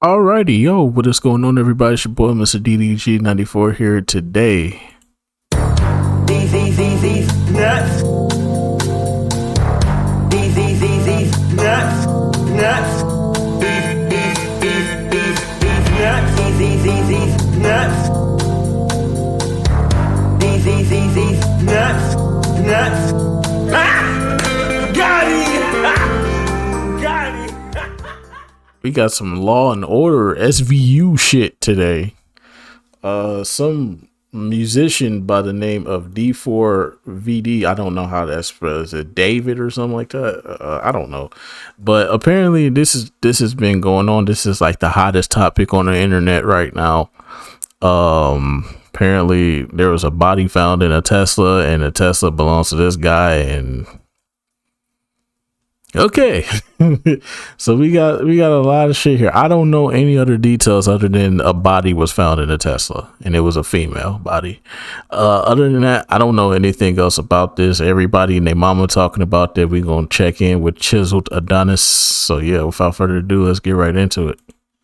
Alrighty, yo, what is going on, everybody? It's your boy, Mr. DDG94 here today. These nuts. These nuts. Nuts. These nuts. These nuts. These nuts. Nuts. Ah! Got it! Got it! We got some Law and Order SVU shit today. Some musician by the name of D4VD. I don't know how that's spelled. Is it David or something like that? I don't know. But apparently this has been going on. This is like the hottest topic on the internet right now. Apparently there was a body found in a Tesla, and the Tesla belongs to this guy, and okay. So we got a lot of shit here. I don't know any other details other than a body was found in a Tesla and it was a female body. Other than that, I don't know anything else about this. Everybody and their mama talking about that. We're gonna check in with Chiseled Adonis. So yeah, without further ado, let's get right into it.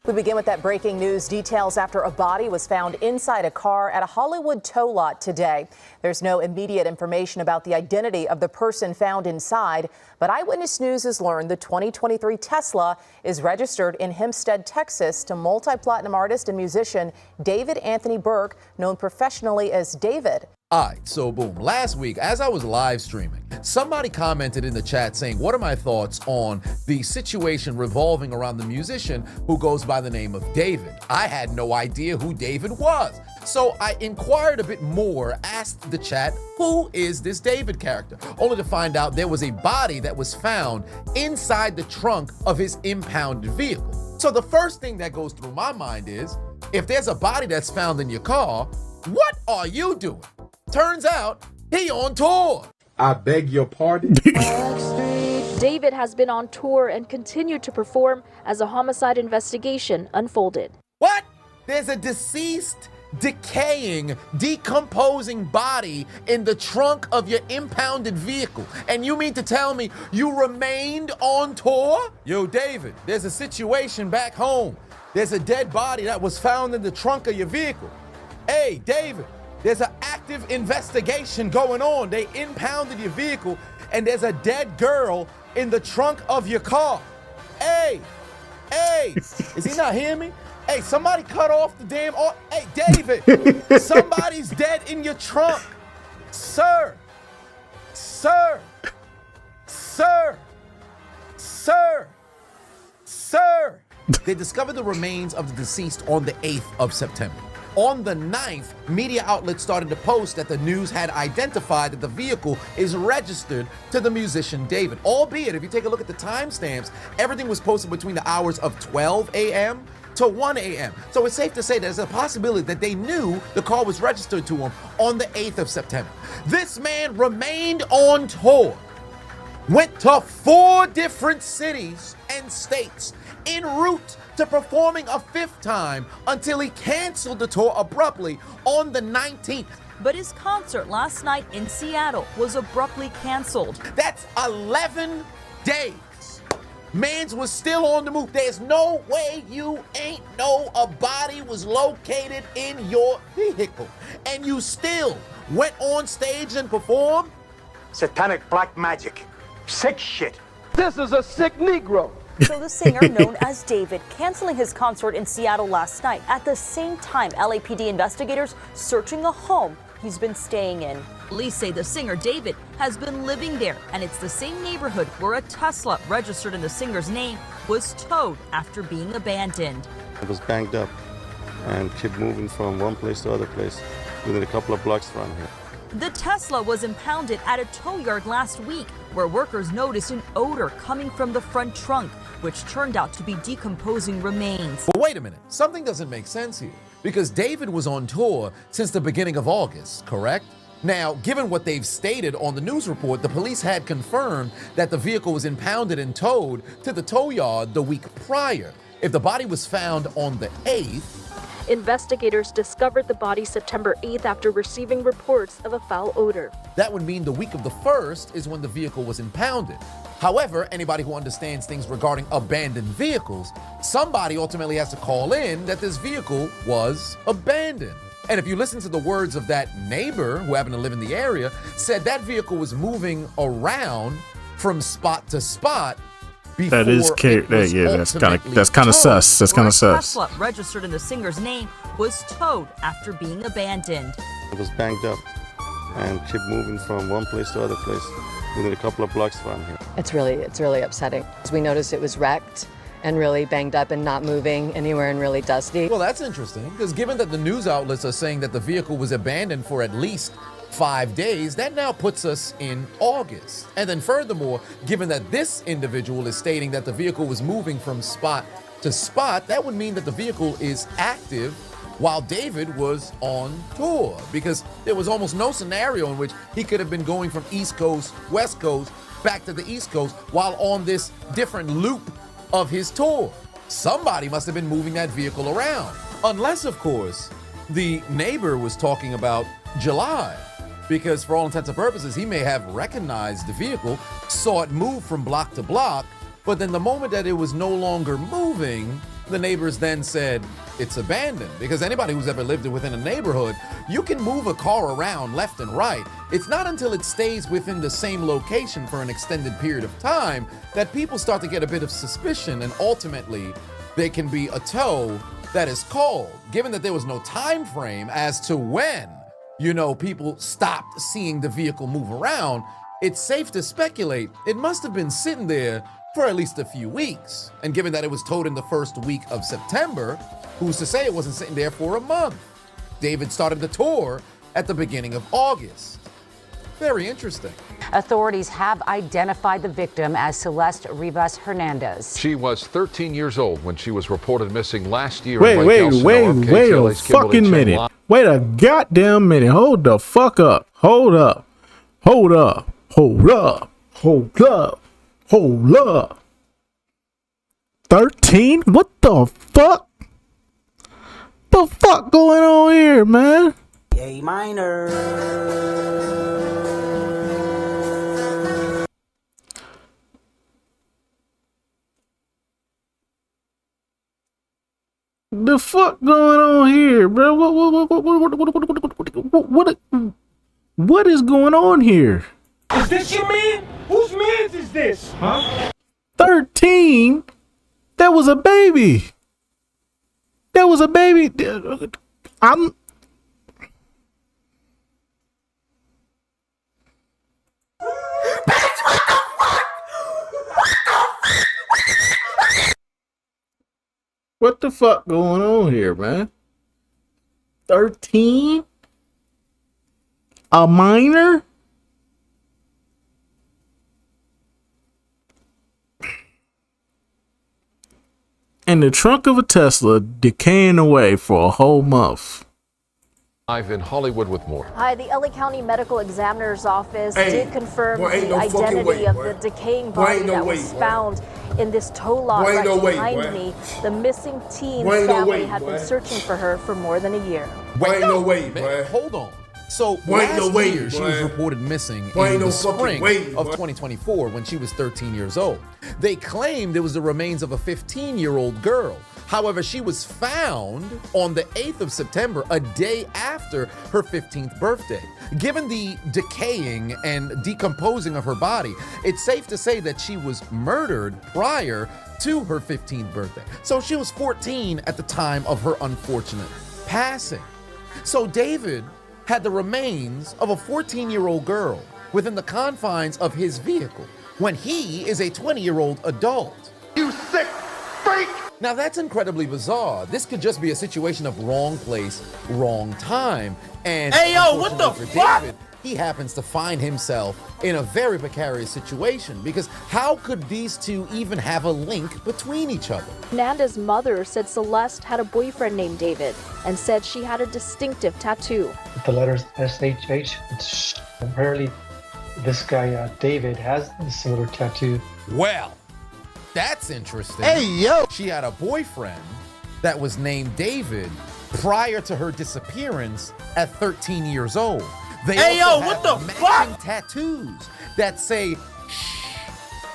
We begin with that breaking news. Details after a body was found inside a car at a Hollywood tow lot today. There's no immediate information about the identity of the person found inside, but Eyewitness News has learned the 2023 Tesla is registered in Hempstead, Texas to multi-platinum artist and musician David Anthony Burke, known professionally as David. All right, so boom. Last week, as I was live streaming, somebody commented in the chat saying, what are my thoughts on the situation revolving around the musician who goes by the name of David? I had no idea who David was. So I inquired a bit more, asked the chat, who is this David character? Only to find out there was a body that was found inside the trunk of his impounded vehicle. So the first thing that goes through my mind is, if there's a body that's found in your car, what are you doing? Turns out, he on tour. I beg your pardon? David has been on tour and continued to perform as a homicide investigation unfolded. What? There's a deceased, decaying, decomposing body in the trunk of your impounded vehicle. And you mean to tell me you remained on tour? Yo, David, there's a situation back home. There's a dead body that was found in the trunk of your vehicle. Hey, David. There's an active investigation going on. They impounded your vehicle, and there's a dead girl in the trunk of your car. Hey, is he not hearing me? Hey, somebody cut off the damn. Hey, David, somebody's dead in your trunk. Sir. They discovered the remains of the deceased on the 8th of September. On the 9th, media outlets started to post that the news had identified that the vehicle is registered to the musician David. Albeit, if you take a look at the timestamps, everything was posted between the hours of 12 a.m. to 1 a.m. So it's safe to say there's a possibility that they knew the car was registered to him on the 8th of September. This man remained on tour, went to 4 different cities and states en route to performing a 5th time until he canceled the tour abruptly on the 19th. But his concert last night in Seattle was abruptly canceled. That's 11 days. Mans was still on the move. There's no way you ain't know a body was located in your vehicle. And you still went on stage and performed? Satanic black magic. Sick shit. This is a sick Negro. So the singer, known as David, canceling his concert in Seattle last night. At the same time, LAPD investigators searching a home he's been staying in. Police say the singer, David, has been living there, and it's the same neighborhood where a Tesla registered in the singer's name was towed after being abandoned. It was banged up and kept moving from one place to other place within a couple of blocks from here. The Tesla was impounded at a tow yard last week, where workers noticed an odor coming from the front trunk, which turned out to be decomposing remains. But wait a minute, something doesn't make sense here. Because David was on tour since the beginning of August, correct? Now, given what they've stated on the news report, the police had confirmed that the vehicle was impounded and towed to the tow yard the week prior. If the body was found on the 8th, Investigators discovered the body September 8th after receiving reports of a foul odor. that would mean the week of the 1st is when the vehicle was impounded. However, anybody who understands things regarding abandoned vehicles, somebody ultimately has to call in that this vehicle was abandoned. And if you listen to the words of that neighbor who happened to live in the area, said that vehicle was moving around from spot to spot. That is that's kind of sus. That's kind of sus. Tesla registered in the singer's name was towed after being abandoned. It was banged up and kept moving from one place to other place within a couple of blocks from here. It's really upsetting. We noticed it was wrecked and really banged up and not moving anywhere and really dusty. Well, that's interesting, because given that the news outlets are saying that the vehicle was abandoned for at least 5 days, that now puts us in August. And then furthermore, given that this individual is stating that the vehicle was moving from spot to spot, that would mean that the vehicle is active while David was on tour, because there was almost no scenario in which he could have been going from East Coast, West Coast, back to the East Coast while on this different loop of his tour. Somebody must have been moving that vehicle around. Unless, of course, the neighbor was talking about July, because for all intents and purposes, he may have recognized the vehicle, saw it move from block to block, but then the moment that it was no longer moving, the neighbors then said it's abandoned. Because anybody who's ever lived within a neighborhood, you can move a car around left and right. It's not until it stays within the same location for an extended period of time that people start to get a bit of suspicion, and ultimately there can be a tow that is called. Given that there was no time frame as to when, people stopped seeing the vehicle move around, it's safe to speculate it must have been sitting there for at least a few weeks. And given that it was towed in the first week of September, who's to say it wasn't sitting there for a month? David started the tour at the beginning of August. Very interesting. Authorities have identified the victim as Celeste Rivas Hernandez. She was 13 years old when she was reported missing last year. Wait a fucking minute. Wait a goddamn minute. Hold the fuck up. Hold up. 13? What the fuck? The fuck going on here, man? A minor. The fuck going on here, bro? What is going on here? Is this your man? Whose man's is this? Huh? 13? That was a baby. I'm... What the fuck going on here, man? 13? A minor? In the trunk of a Tesla, decaying away for a whole month. Live in Hollywood with more. Hi, the LA County Medical Examiner's Office did confirm the identity of the decaying body that was found in this tow lot right behind me. The missing teen's family had been searching for her for more than a year. Hold on. So last year, she was reported missing in the spring of 2024 when she was 13 years old. They claimed it was the remains of a 15-year-old girl. However, she was found on the 8th of September, a day after her 15th birthday. Given the decaying and decomposing of her body, it's safe to say that she was murdered prior to her 15th birthday. So she was 14 at the time of her unfortunate passing. So David had the remains of a 14-year-old girl within the confines of his vehicle when he is a 20-year-old adult. You sick freak! Now that's incredibly bizarre. This could just be a situation of wrong place, wrong time. And hey yo, what the fuck? David, he happens to find himself in a very precarious situation, because how could these two even have a link between each other? Hernandez's mother said Celeste had a boyfriend named David and said she had a distinctive tattoo. The letters SHH. It's apparently this guy David has a similar tattoo. Well, that's interesting. Hey yo, she had a boyfriend that was named David prior to her disappearance at 13 years old. They hey yo, also what the matching fuck? tattoos that say shh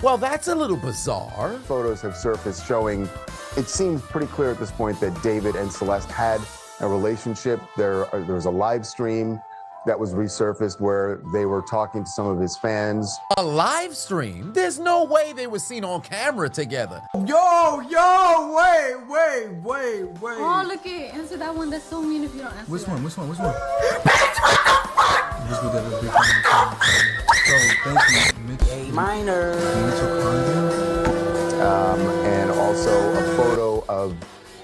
Well, that's a little bizarre. Photos have surfaced showing it seems pretty clear at this point that David and Celeste had a relationship. There was a live stream that was resurfaced where they were talking to some of his fans. A live stream? There's no way they were seen on camera together. Yo, wait. Oh, look it. Answer that one. That's so mean if you don't answer Which that. one? This was that big conversation. So thank you, Mitch. Minor. And also a photo of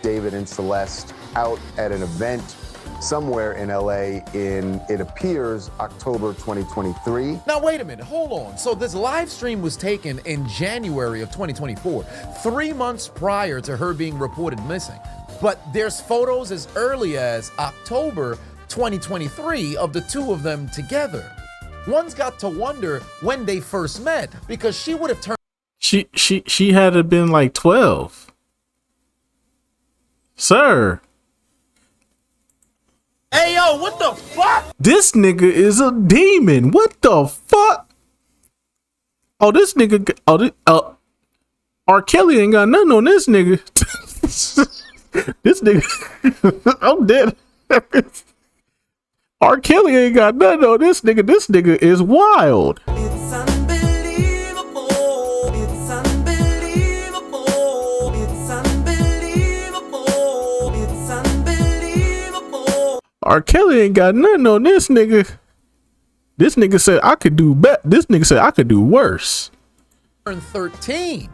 David and Celeste out at an event somewhere in LA in, it appears, October 2023. Now, wait a minute, hold on. So this live stream was taken in January of 2024, 3 months prior to her being reported missing. But there's photos as early as October 2023 of the two of them together. One's got to wonder when they first met, because she would have turned. She had to have been like 12. Sir. Hey, yo, what the fuck? This nigga is a demon. What the fuck? Oh, this nigga. R.Kelly ain't got nothing on this nigga. This nigga. I'm dead. R.Kelly ain't got nothing on this nigga. This nigga is wild. It's unbelievable. It's unbelievable. It's unbelievable. It's unbelievable. R.Kelly ain't got nothing on this nigga. This nigga said I could do better. This nigga said I could do worse. 13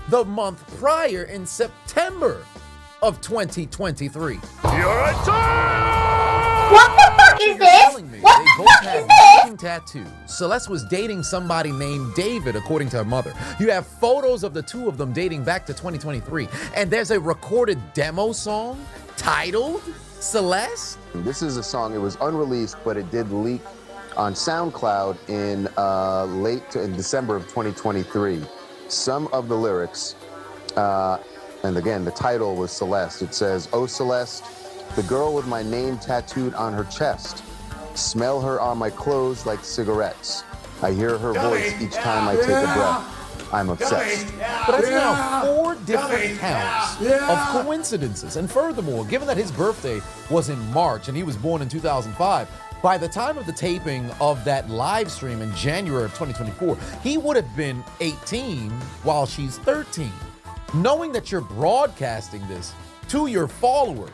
the month prior in September of 2023. You're a child! What the fuck is this? What the fuck is this? Tattoos. Celeste was dating somebody named David, according to her mother. You have photos of the two of them dating back to 2023. And there's a recorded demo song titled Celeste. This is a song, it was unreleased, but it did leak on SoundCloud in December of 2023. Some of the lyrics, and again, the title was Celeste. It says, "Oh Celeste, the girl with my name tattooed on her chest. Smell her on my clothes like cigarettes. I hear her voice each time I take a breath. I'm obsessed." But that's now 4 different counts of coincidences. And furthermore, given that his birthday was in March and he was born in 2005, by the time of the taping of that live stream in January of 2024, he would have been 18 while she's 13. Knowing that you're broadcasting this to your followers,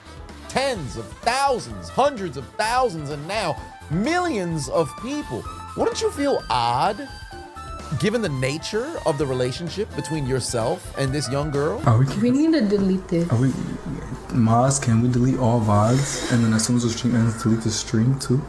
tens of thousands, hundreds of thousands, and now millions of people, wouldn't you feel odd given the nature of the relationship between yourself and this young girl? We need to delete this. Maz, can we delete all VODs? And then as soon as the stream ends, delete the stream too?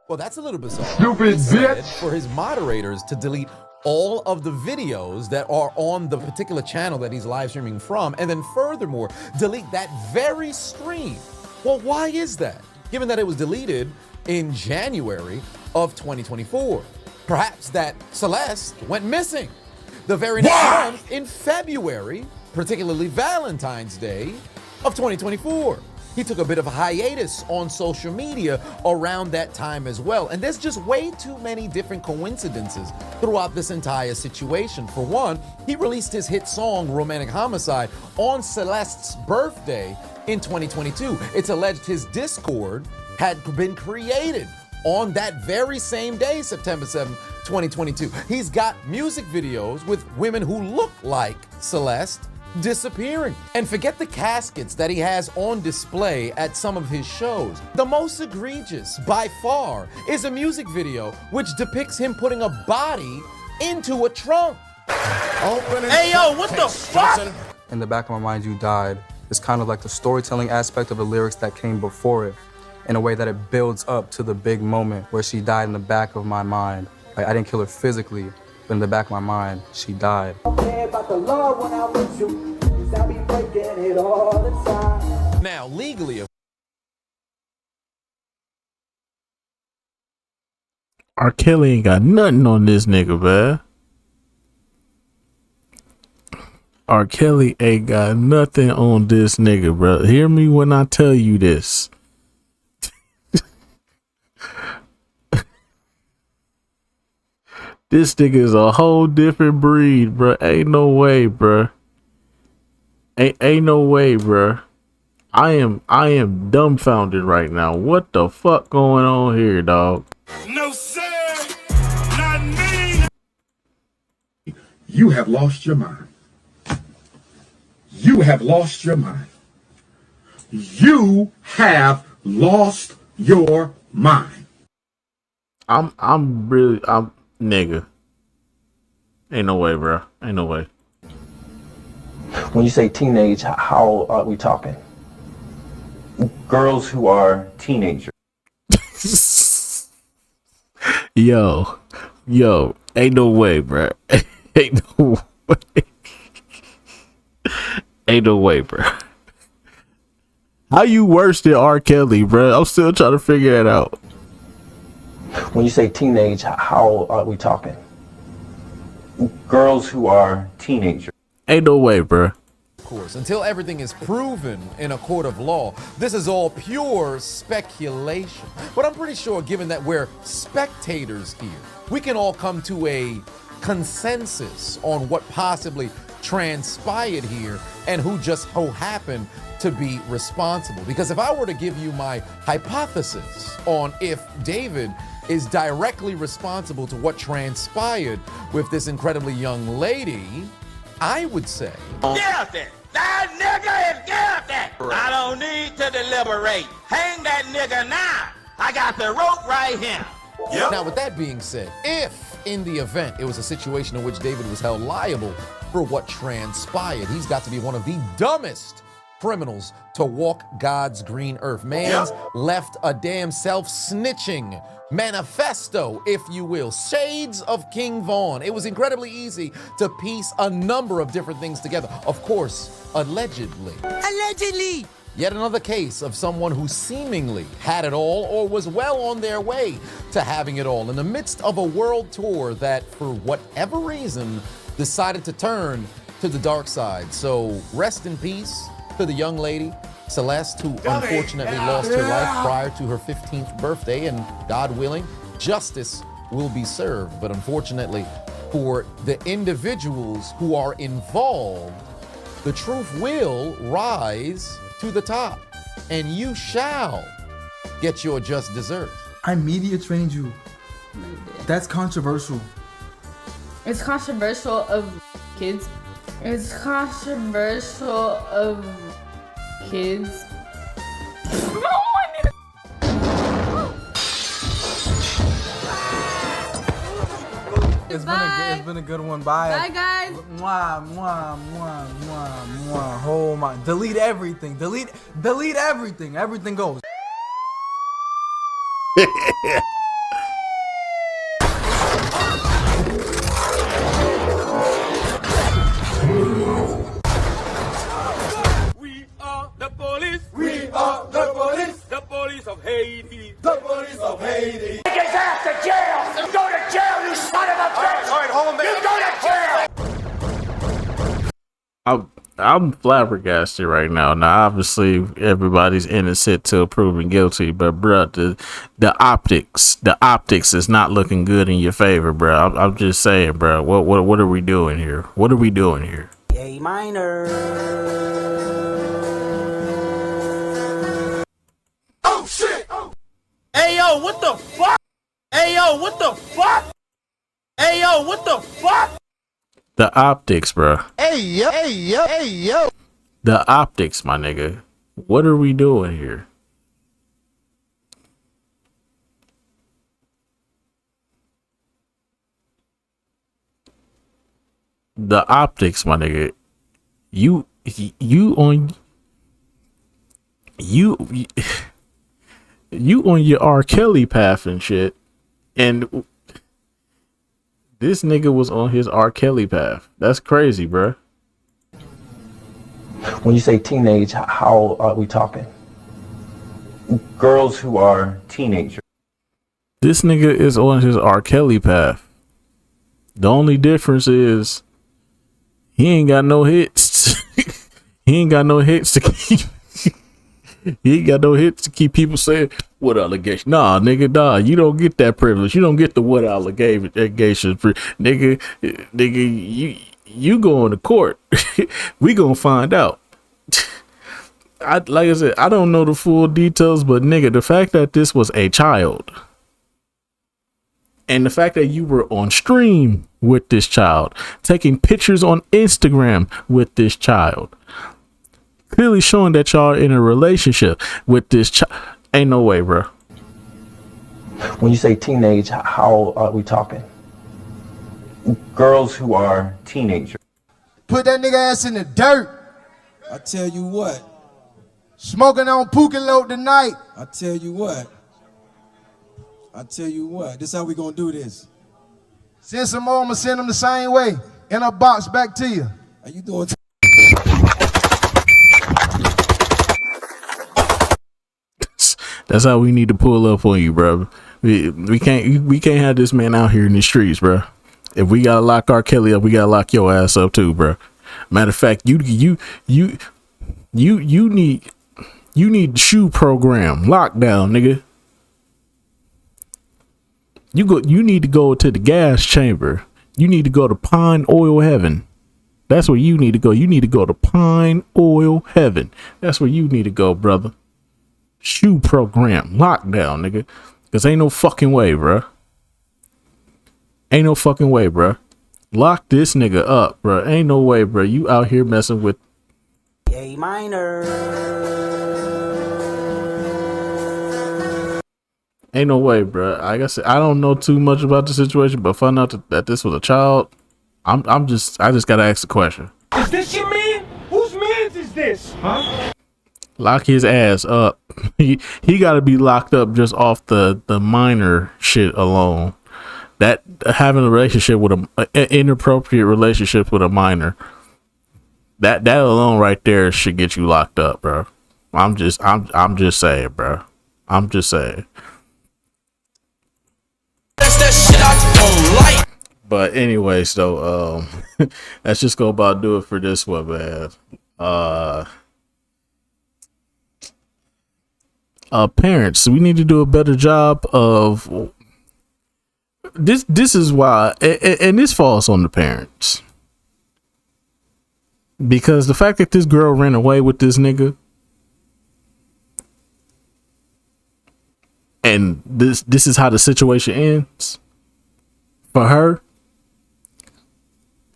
Well, that's a little bizarre. Stupid bitch. For his moderators to delete all of the videos that are on the particular channel that he's live streaming from, and then furthermore, delete that very stream. Well, why is that? Given that it was deleted in January of 2024. Perhaps that Celeste went missing the very next month in February, particularly Valentine's Day of 2024. He took a bit of a hiatus on social media around that time as well. And there's just way too many different coincidences throughout this entire situation. For one, he released his hit song, Romantic Homicide, on Celeste's birthday in 2022. It's alleged his Discord had been created on that very same day, September 7th, 2022. He's got music videos with women who look like Celeste disappearing. And forget the caskets that he has on display at some of his shows. The most egregious, by far, is a music video which depicts him putting a body into a trunk. Hey, yo, what the fuck? In the back of my mind, you died. It's kind of like the storytelling aspect of the lyrics that came before it, in a way that it builds up to the big moment where she died in the back of my mind. Like, I didn't kill her physically, but in the back of my mind, she died. Now, legally, R.Kelly ain't got nothing on this nigga, man. R.Kelly ain't got nothing on this nigga, bro. Hear me when I tell you this. This nigga is a whole different breed, bro. Ain't no way, bro. Ain't no way, bro. I am dumbfounded right now. What the fuck going on here, dog? No, sir. Not me. You have lost your mind. You have lost your mind. You have lost your mind. I'm nigga. Ain't no way, bro. Ain't no way. When you say teenage, how are we talking? Girls who are teenagers. Yo, ain't no way, bro. Ain't no way. Ain't no way, bro. How you worse than R. Kelly, bro? I'm still trying to figure that out. When you say teenage, how are we talking? Girls who are teenagers. Ain't no way, bro. Of course, until everything is proven in a court of law, this is all pure speculation. But I'm pretty sure, given that we're spectators here, we can all come to a consensus on what possibly transpired here and who just so happened to be responsible. Because if I were to give you my hypothesis on if David is directly responsible to what transpired with this incredibly young lady, I would say... Guilty. That nigga is guilty. I don't need to deliberate. Hang that nigga now. I got the rope right here. Yep. Now, with that being said, if in the event it was a situation in which David was held liable for what transpired, he's got to be one of the dumbest criminals to walk God's green earth. Man's left a damn self-snitching manifesto, if you will, shades of King Vaughn. It was incredibly easy to piece a number of different things together. Of course, allegedly. Allegedly! Yet another case of someone who seemingly had it all or was well on their way to having it all in the midst of a world tour that, for whatever reason, decided to turn to the dark side. So rest in peace to the young lady, Celeste, who unfortunately lost her life prior to her 15th birthday, and God willing, justice will be served. But unfortunately, for the individuals who are involved, the truth will rise to the top, and you shall get your just desserts. I media trained you. That's controversial. It's controversial of kids. It's controversial of kids. It's been a good one. Bye. Bye, guys. Mwah, mwah, mwah, mwah, mwah. Oh my. Delete everything. Delete everything. Everything goes. We are the police. We are the police. The police of Haiti. The police of Haiti. Take his ass to jail. You go to jail, you son of a bitch. All right, hold him there. You go to jail. I'm flabbergasted right now. Now, obviously, everybody's innocent till proven guilty, but bruh, the optics is not looking good in your favor, bruh. I'm just saying, bruh. What are we doing here? What are we doing here? A minor. Oh shit! Hey yo, what the fuck? Hey yo, what the fuck? Hey yo, what the fuck? The optics, bruh. Hey yo, hey yo, hey yo. The optics, my nigga. What are we doing here? The optics, my nigga. You on your R. Kelly path and shit, and this nigga was on his R. Kelly path. That's crazy, bruh. When you say teenage, how are we talking? Girls who are teenagers. This nigga is on his R. Kelly path. The only difference is he ain't got no hits. He ain't got no hits to keep. He ain't got no hits to keep people saying, What allegation? Nah, nigga, nah. You don't get that privilege. You don't get the what allegations, nigga. You going to court. We gonna find out. Like I said, I don't know the full details, but nigga, the fact that this was a child, and the fact that you were on stream with this child, taking pictures on Instagram with this child, clearly showing that y'all are in a relationship with this child. Ain't no way, bro. When you say teenage, how are we talking? Girls who are teenagers. Put that nigga ass in the dirt. I tell you what. Smoking on Pookie tonight. I tell you what. This how we gonna do this. Send some more, I'ma send them the same way. In a box back to you. How you doing? That's how we need to pull up on you, bro. We can't have this man out here in the streets, bro. If we gotta lock R.Kelly up, we gotta lock your ass up too, bro. Matter of fact, you need the shoe program lockdown, nigga. You need to go to the gas chamber. You need to go to Pine Oil Heaven. That's where you need to go. You need to go to Pine Oil Heaven. That's where you need to go, brother. Shoe program lockdown, nigga. Cause ain't no fucking way, bro. Ain't no fucking way, bro. Lock this nigga up, bro. Ain't no way, bro. You out here messing with A minor. Ain't no way, bro. Like I said, I don't know too much about the situation, but find out that this was a child. I just gotta ask the question. Is this your man? Whose man's is this? Huh? Lock his ass up. He gotta be locked up just off the minor shit alone. That having a relationship with an inappropriate relationship with a minor. That alone right there should get you locked up, bro. I'm just saying, bro. I'm just saying. But anyways, though, let's just go about do it for this one, man. Parents, we need to do a better job of this. This is why, and this falls on the parents, because the fact that this girl ran away with this nigga, and this is how the situation ends for her.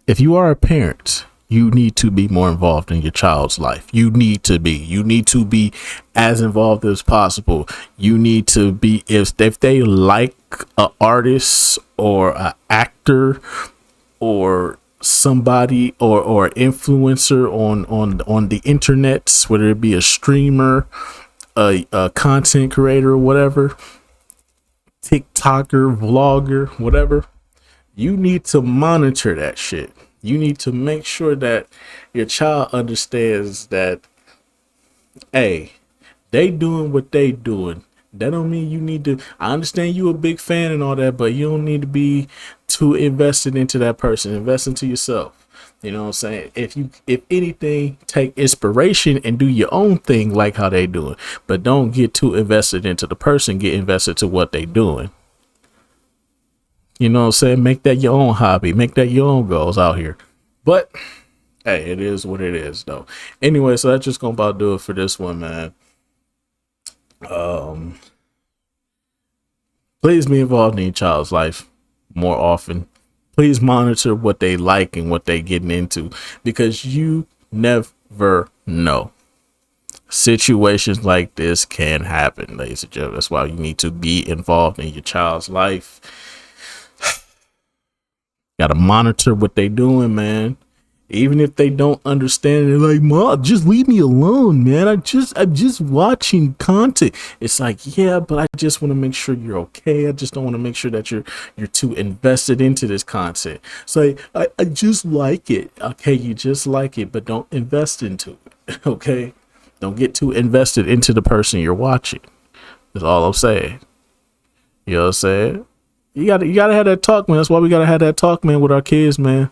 If you are a parent, you need to be more involved in your child's life. You need to be as involved as possible. You need to be, if they like an artist or an actor or somebody or influencer on the internet, whether it be a streamer, a content creator or whatever, TikToker, vlogger, whatever, you need to monitor that shit. You need to make sure that your child understands that, hey, they doing what they doing. That don't mean you need to. I understand you a big fan and all that, but you don't need to be too invested into that person. Invest into yourself. You know what I'm saying? If anything, take inspiration and do your own thing like how they doing. But don't get too invested into the person. Get invested to what they doing. You know what I'm saying? Make that your own hobby. Make that your own goals out here. But hey, it is what it is, though. Anyway, so that's just gonna about do it for this one, man. Please be involved in your child's life more often. Please monitor what they like and what they getting into, because you never know. Situations like this can happen, ladies and gentlemen. That's why you need to be involved in your child's life. Gotta monitor what they doing, man. Even if they don't understand, they're like, "Mom, just leave me alone, man. I'm just watching content." It's like, yeah, but I just want to make sure you're okay. I just don't want to make sure that you're too invested into this content. So I just like it. Okay, you just like it, but don't invest into it. Okay, don't get too invested into the person you're watching. That's all I'm saying. You know what I'm saying? You gotta have that talk, man. That's why we gotta have that talk, man, with our kids, man.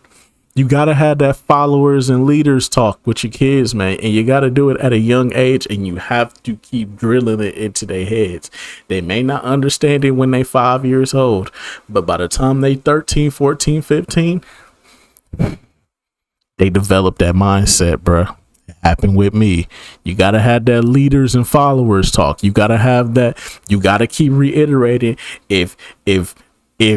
You gotta have that followers and leaders talk with your kids, man, and you gotta do it at a young age, and you have to keep drilling it into their heads. They may not understand it when they 5 years old, but by the time they 13, 14, 15, they develop that mindset, bruh. It happened with me. You gotta have that leaders and followers talk. You gotta have that. You gotta keep reiterating. If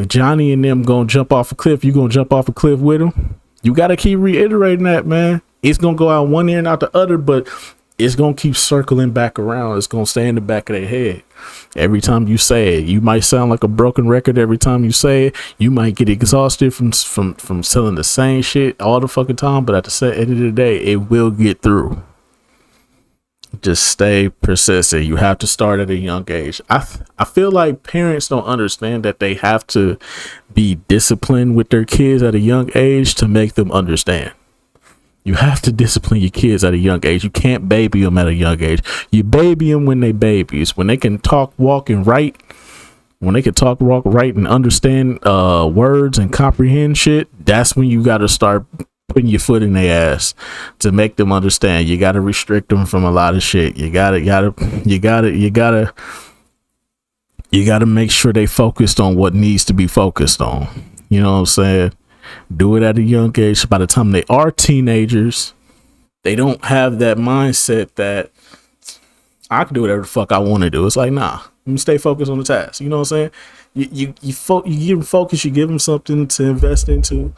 Johnny and them gonna jump off a cliff, you gonna jump off a cliff with them. You gotta keep reiterating that, man. It's gonna go out one ear and out the other, but it's gonna keep circling back around. It's gonna stay in the back of their head every time you say it. You might sound like a broken record every time you say it. You might get exhausted from selling the same shit all the fucking time, but at the end of the day, it will get through. Just stay persistent. You have to start at a young age. I feel like parents don't understand that they have to be disciplined with their kids at a young age to make them understand. You have to discipline your kids at a young age. You can't baby them at a young age. You baby them when they babies. When they can talk, walk, and write. When they can talk, walk, write, and understand words and comprehend shit. That's when you got to start putting your foot in their ass to make them understand. You got to restrict them from a lot of shit. You gotta make sure they focused on what needs to be focused on. You know what I'm saying? Do it at a young age. By the time they are teenagers, they don't have that mindset that I can do whatever the fuck I want to do. It's like, nah, let me stay focused on the task. You know what I'm saying? You give them focus, you give them something to invest into.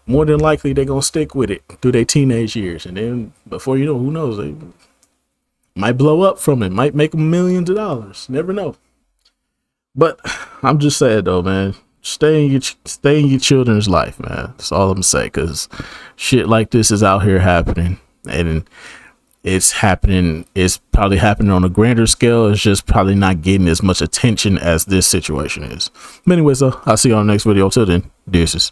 More than likely, they're going to stick with it through their teenage years. And then before you know, who knows? They might blow up from it, might make them millions of dollars. Never know. But I'm just saying, though, man, stay in your children's life, man. That's all I'm saying, because shit like this is out here happening. And it's probably happening on a grander scale. It's just probably not getting as much attention as this situation is. But anyways, I'll see you on the next video. Till then, deuces.